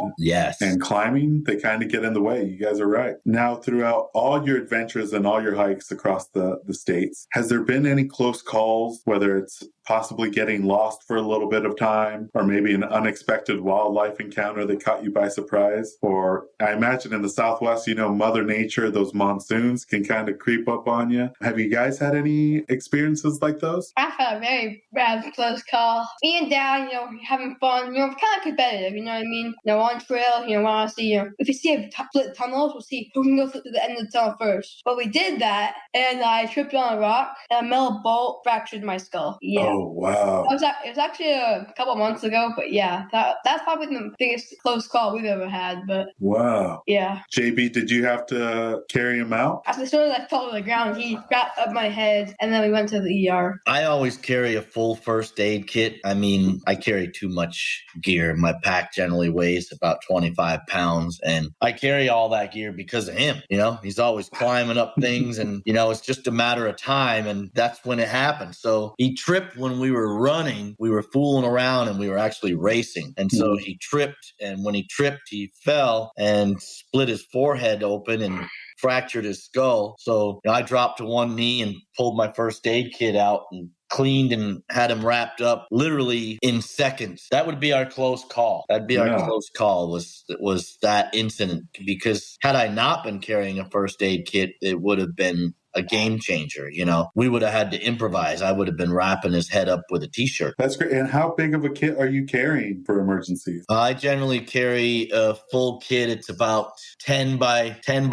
climbing. They kind of get in the way. You guys are right. Now, throughout all your adventures and all your hikes across the states, has there been any close calls, whether it's possibly getting lost for a little bit of time, or maybe an unexpected wildlife encounter that caught you by surprise? Or I imagine in the Southwest, Mother Nature, those monsoons can kind of creep up on you. Have you guys had any experiences like those? I've had a very bad close call. Me and Dad, having fun, kind of competitive, you know what I mean? On trail, want to see, if you see a split tunnels, we'll see who can go to the end of the tunnel first. But we did that, and I tripped on a rock, and a metal bolt fractured my skull. Yeah. Oh, wow. It was actually a couple months ago, but yeah, that's probably the biggest close call we've ever had. But wow. Yeah. JB, did you have to carry him out? As soon as I fell to the ground, he got up my head, and then we went to the ER. I always carry a full first aid kit. I mean, I carry too much gear. My pack generally weighs about 25 pounds, and I carry all that gear because of him. He's always climbing up things, and, it's just a matter of time, and that's when it happened. So he tripped when we were running. We were fooling around, and we were actually racing. And so he tripped, and when he tripped, he fell and split his forehead open and fractured his skull. So I dropped to one knee and pulled my first aid kit out and cleaned and had him wrapped up literally in seconds. That would be our close call. That'd be our close call was that incident, because had I not been carrying a first aid kit, it would have been a game changer. We would have had to improvise. I would have been wrapping his head up with a t-shirt. That's great. And how big of a kit are you carrying for emergencies? I generally carry a full kit. It's about 10 by 10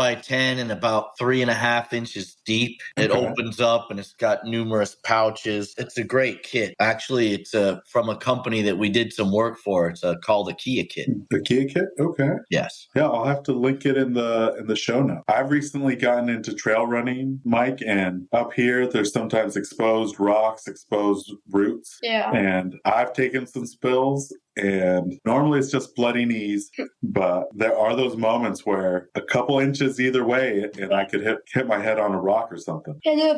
and about 3.5 inches deep. It opens up and it's got numerous pouches. It's a great kit. Actually, it's from a company that we did some work for. It's called the Kia kit. The Kia kit? Okay. Yes. Yeah, I'll have to link it in the show notes. I've recently gotten into trail running, Mike, and up here there's sometimes exposed rocks, exposed roots. Yeah. And I've taken some spills, and normally it's just bloody knees, but there are those moments where a couple inches either way and I could hit my head on a rock or something. And the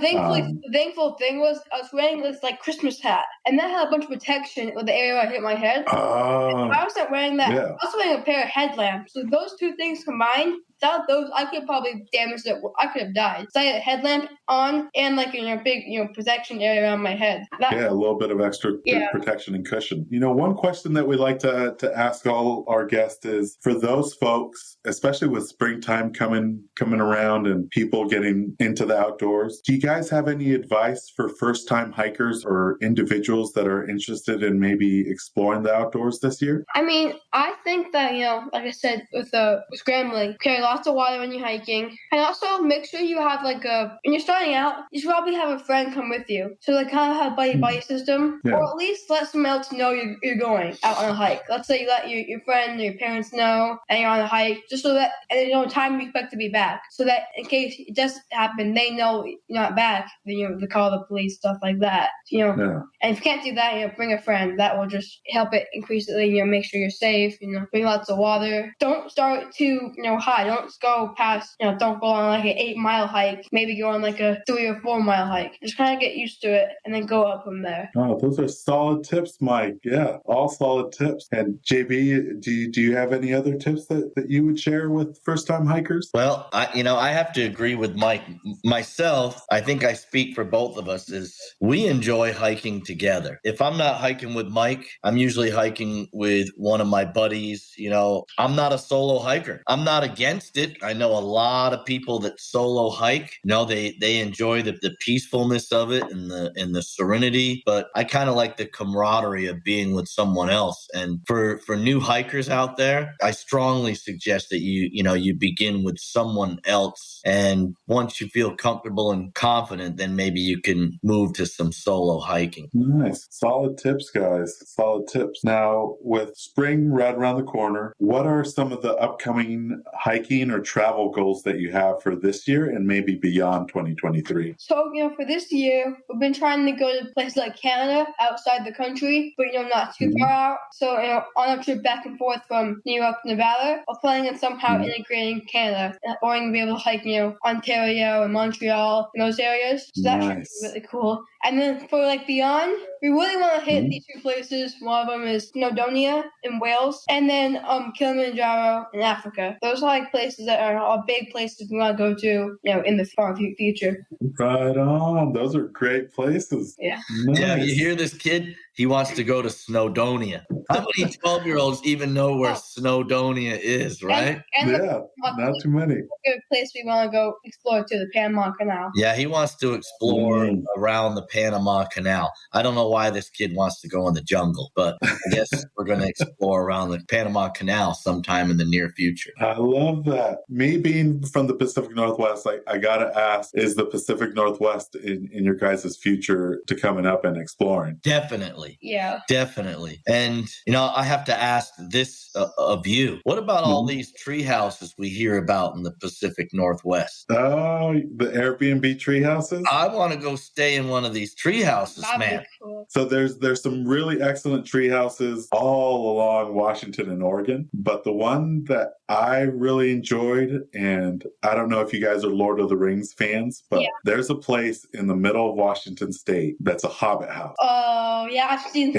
thankful thing was I was wearing this Christmas hat, and that had a bunch of protection with the area where I hit my head. If I wasn't wearing that, I was wearing a pair of headlamps. So those two things combined, without those, I could probably damage it. I could have died. So I had a headlamp on and big protection area around my head. A little bit of extra protection and cushion. One question that we like to ask all our guests is, for those folks, especially with springtime coming around and people getting into the outdoors, do you guys have any advice for first-time hikers or individuals that are interested in maybe exploring the outdoors this year? I mean, I think that, like I said, with scrambling, carry lots of water when you're hiking. And also make sure you have when you're starting out, you should probably have a friend come with you. So kind of have a buddy system. Yeah. Or at least let someone else know you're going out on a hike. Let's say you let your friend or your parents know and you're on a hike, just so that, and they know time you expect to be back. So that in case it does happen, they know you're not back, then, to call the police, stuff like that. And if you can't do that, bring a friend. That will just help it increase it, make sure you're safe, bring lots of water. Don't start too, high. Don't go past, don't go on an 8-mile hike. Maybe go on a 3 or 4 mile hike. Just kind of get used to it and then go up from there. Oh, those are solid tips, Mike. Yeah, all solid tips. And JB, do you have any other tips that you would share with first-time hikers? Well, I have to agree with Mike. Myself, I think I speak for both of us, is we enjoy hiking together. If I'm not hiking with Mike, I'm usually hiking with one of my buddies. I'm not a solo hiker. I'm not against it. I know a lot of people that solo hike. They enjoy the peacefulness of it and the serenity, but I kind of like the camaraderie of being with someone else. And for new hikers out there, I strongly suggest that you begin with someone else, and once you feel comfortable and confident, then maybe you can move to some solo hiking. Nice. Solid tips, guys. Solid tips. Now, with spring right around the corner, what are some of the upcoming hiking or travel goals that you have for this year and maybe beyond 2023? So, for this year, we've been trying to go to places like Canada, outside the country, but, not too far out. So, on a trip back and forth from New York to Nevada, we're planning on somehow integrating Canada, or to be able to hike, Ontario and Montreal and those areas. So that should be really cool. And then for beyond, we really want to hit these two places. One of them is Snowdonia in Wales, and then Kilimanjaro in Africa. Those are places that are all big places we want to go to, in the far future. Right on. Those are great places. Yeah. Nice. Yeah, you hear this kid? he wants to go to Snowdonia. How many 12-year-olds even know where Snowdonia is, right? And Yeah, not too many. Good place we want to go explore to the Panama Canal. Yeah, he wants to explore around the Panama Canal. I don't know why this kid wants to go in the jungle, but I guess we're going to explore around the Panama Canal sometime in the near future. I love that. Me being from the Pacific Northwest, I got to ask, is the Pacific Northwest in your guys' future to coming up and exploring? Definitely. Yeah. Definitely. And, I have to ask this of you. What about all these tree houses we hear about in the Pacific Northwest? Oh, the Airbnb tree houses? I want to go stay in one of these tree houses, man. Cool. So there's some really excellent tree houses all along Washington and Oregon, but the one that I really enjoyed, and I don't know if you guys are Lord of the Rings fans, but there's a place in the middle of Washington State that's a Hobbit house. Oh yeah, I've seen.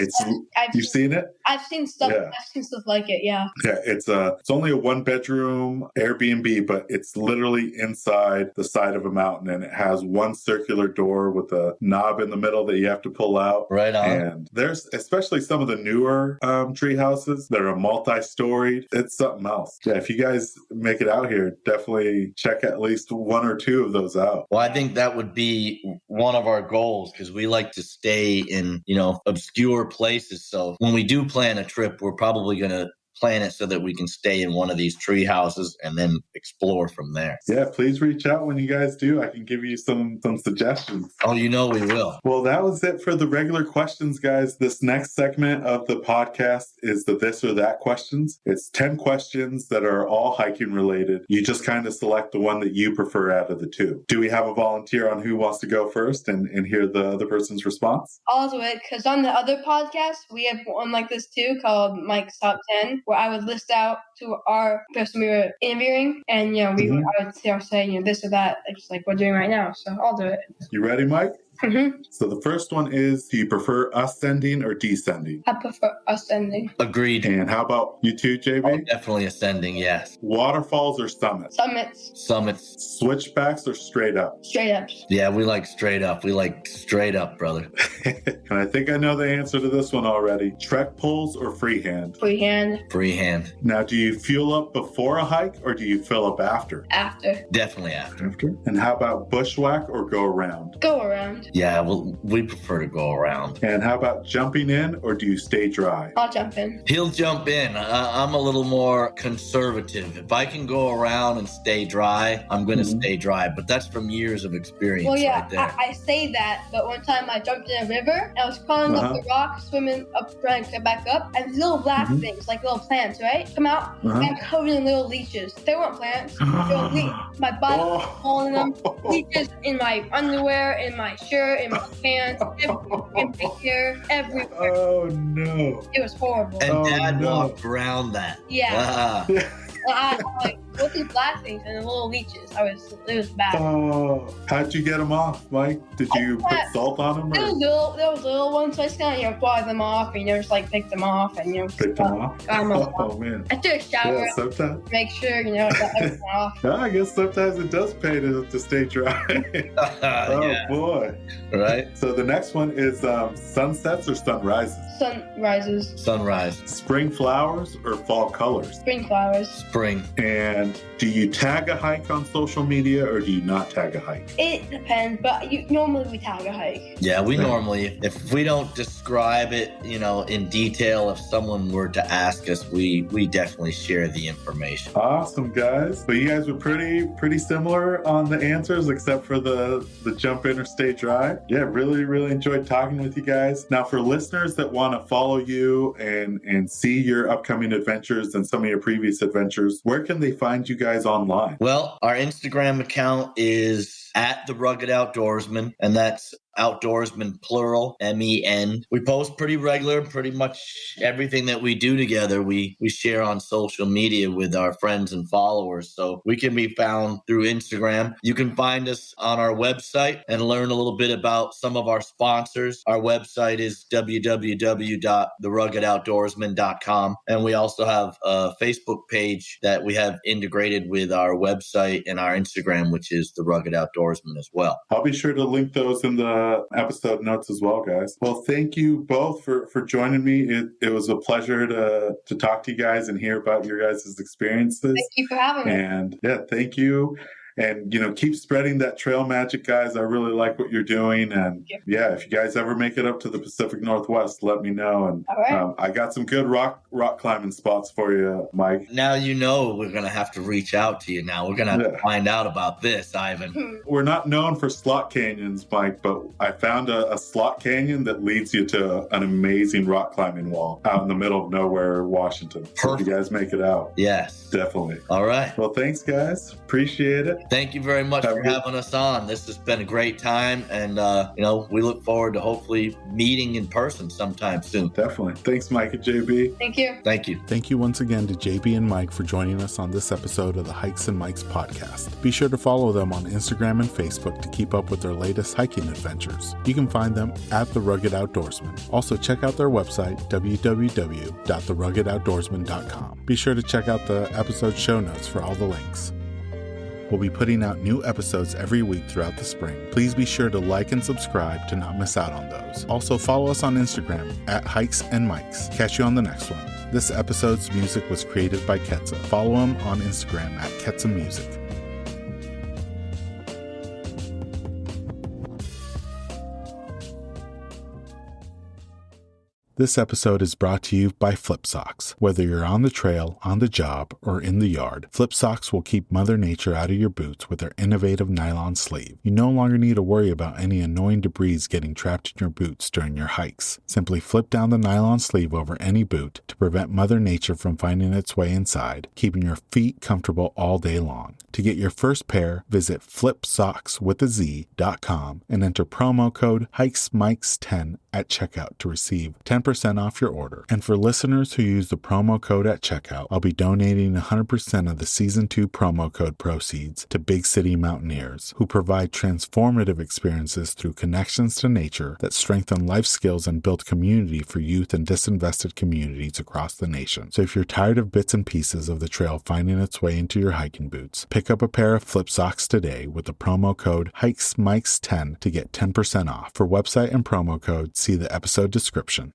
You've seen it? I've seen stuff. Yeah. I've seen stuff like it. Yeah. Yeah, it's only a 1-bedroom Airbnb, but it's literally inside the side of a mountain, and it has one circular door with a knob in the middle that you have to pull out. Right on. And there's especially some of the newer tree houses that are multi-storied. It's something else. Yeah, if you guys make it out here, definitely check at least one or two of those out. Well, I think that would be one of our goals because we like to stay in, obscure places. So when we do plan a trip, we're probably going to plan it so that we can stay in one of these tree houses and then explore from there. Yeah, please reach out when you guys do. I can give you some suggestions. Oh, we will. Well, that was it for the regular questions, guys. This next segment of the podcast is the this or that questions. It's 10 questions that are all hiking related. You just kind of select the one that you prefer out of the two. Do we have a volunteer on who wants to go first and hear the other person's response? I'll do it because on the other podcast, we have one like this too called Mike's Top 10. Where I would list out to our person we were interviewing, and I would say this or that, just like we're doing right now. So I'll do it. You ready, Mike? Mm-hmm. So the first one is, do you prefer ascending or descending? I prefer ascending. Agreed. And how about you too, JB? Oh, definitely ascending, yes. Waterfalls or summits? Summits. Switchbacks or straight up? Straight ups. Yeah, we like straight up. We like straight up, brother. And I think I know the answer to this one already. Trek poles or freehand? Freehand. Now, do you fuel up before a hike or do you fill up after? After. Definitely after. And how about bushwhack or go around? Go around. Yeah, well, we prefer to go around. And how about jumping in or do you stay dry? I'll jump in. He'll jump in. I'm a little more conservative. If I can go around and stay dry, I'm going to stay dry. But that's from years of experience right there. I say that, but one time I jumped in a river and I was crawling up the rock, swimming up, trying to get back up, and little black things, like little plants, right? Come out and covered in little leeches. They weren't plants. They were leeches. My body was falling them. Leeches in my underwear, in my shirt, in my pants, in my hair, everywhere. Oh no! It was horrible. And Dad walked around that. Yeah. I like look at black things and the little leeches. It was bad. Oh, how'd you get them off, Mike? Did you put salt on them? There was little ones, so I just kind of fly them off and just like pick them off and pick them off. Oh man! I took a shower. Yeah, sometimes make sure I got everything off. Yeah, I guess sometimes it does pay to stay dry. Boy! Right. So the next one is sunsets or sunrises. Sunrise. Spring flowers or fall colors. Spring flowers. Spring. And do you tag a hike on social media or do you not tag a hike? It depends, but normally we tag a hike. Yeah, we normally, if we don't describe it, in detail, if someone were to ask us, we definitely share the information. Awesome, guys. But you guys were pretty similar on the answers, except for the jump in or stay dry. Yeah, really, really enjoyed talking with you guys. Now, for listeners that want to follow you and see your upcoming adventures and some of your previous adventures, where can they find you guys online? Well, our Instagram account is at The Rugged Outdoorsman, and that's Outdoorsmen, plural, MEN. We post pretty regular, pretty much everything that we do together. We share on social media with our friends and followers. So we can be found through Instagram. You can find us on our website and learn a little bit about some of our sponsors. Our website is www.theruggedoutdoorsman.com. And we also have a Facebook page that we have integrated with our website and our Instagram, which is The Rugged Outdoorsman. Outdoorsmen as well. I'll be sure to link those in the episode notes as well, guys. Well, thank you both for joining me. It was a pleasure to talk to you guys and hear about your guys' experiences. Thank you for having me. And yeah, thank you. And, keep spreading that trail magic, guys. I really like what you're doing. And yeah, if you guys ever make it up to the Pacific Northwest, let me know. And all right. I got some good rock climbing spots for you, Mike. Now we're going to have to reach out to you now. We're going to have to find out about this, Ivan. We're not known for slot canyons, Mike, but I found a slot canyon that leads you to an amazing rock climbing wall out in the middle of nowhere, Washington. So if you guys make it out. Yes. Definitely. All right. Well, thanks, guys. Appreciate it. Thank you very much for having us on. This has been a great time. And, we look forward to hopefully meeting in person sometime soon. Definitely. Thanks, Mike and JB. Thank you. Thank you. Thank you once again to JB and Mike for joining us on this episode of the Hikes and Mikes podcast. Be sure to follow them on Instagram and Facebook to keep up with their latest hiking adventures. You can find them at The Rugged Outdoorsman. Also, check out their website, www.theruggedoutdoorsman.com. Be sure to check out the episode show notes for all the links. We'll be putting out new episodes every week throughout the spring. Please be sure to like and subscribe to not miss out on those. Also, follow us on Instagram at Hikes and Mikes. Catch you on the next one. This episode's music was created by Ketsa. Follow him on Instagram at Ketsa Music. This episode is brought to you by Flip Socks. Whether you're on the trail, on the job, or in the yard, Flip Socks will keep Mother Nature out of your boots with their innovative nylon sleeve. You no longer need to worry about any annoying debris getting trapped in your boots during your hikes. Simply flip down the nylon sleeve over any boot to prevent Mother Nature from finding its way inside, keeping your feet comfortable all day long. To get your first pair, visit flipsocks.com and enter promo code HikesMikes10 at checkout to receive 10% off your order. And for listeners who use the promo code at checkout, I'll be donating 100% of the Season 2 promo code proceeds to Big City Mountaineers, who provide transformative experiences through connections to nature that strengthen life skills and build community for youth in disinvested communities across the nation. So if you're tired of bits and pieces of the trail finding its way into your hiking boots, pick up a pair of Flip Socks today with the promo code HikesMikes10 to get 10% off. For website and promo code, see the episode description.